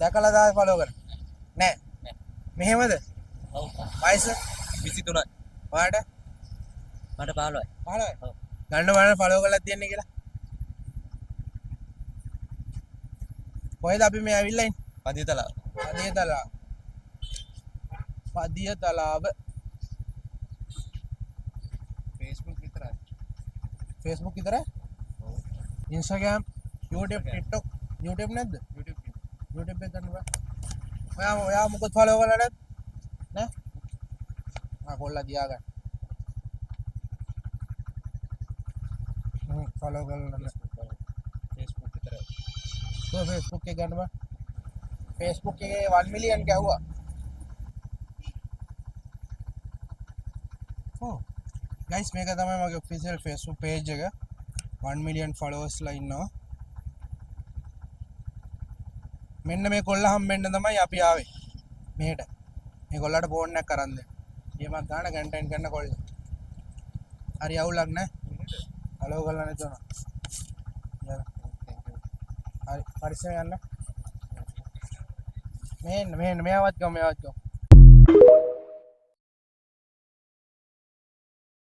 දැකලා දාලා ෆලෝ කරන්න. නෑ. මෙහෙමද? ඔව්. වයස 23යි. ඔයාට? මට 15යි. 15යි. ඔව්. ගන්න බලන්න ෆලෝ කරලා තියන්නේ කියලා. කොහෙද අපි මේ ඇවිල්ලා ඉන්නේ? පදියතලාව. පදියතලාව. පදියතලාව. Facebook විතරයි. Facebook විතරයි? ඔව්. Instagram, YouTube, TikTok, YouTube නැද්ද? YouTube. YouTube එක කරන්න බෑ. ඔයා මොකද ෆලෝ කරලා නැද්ද? නෑ? කොල්ලා තියාගන්න. ෆලෝ කරලා නැහැ. Facebook විතරයි. Facebook එක ගන්න බෑ. Facebook එකේ 1 මිලියන් ගැහුවා. ඔව්. ගයිස් මේක තමයි මගේ ඔෆිෂියල් Facebook page එක. 1 මිලියන් followers ලා ඉන්නවා. මෙන්න මේ කොල්ල හම්බෙන්න තමයි අපි ආවේ. මෙහෙට. මේ කොල්ලට ෆෝන් එකක් අරන් දෙන්න. ඊමත් ගන්න කන්ටෙන්ට් කරන කොල්ල. හරි අවුලක් නැහැ. ෆලෝ කරලා නැතුව. හරි පරිස්සම යන්න. මෙහෙන්න මෙයාවත් ගම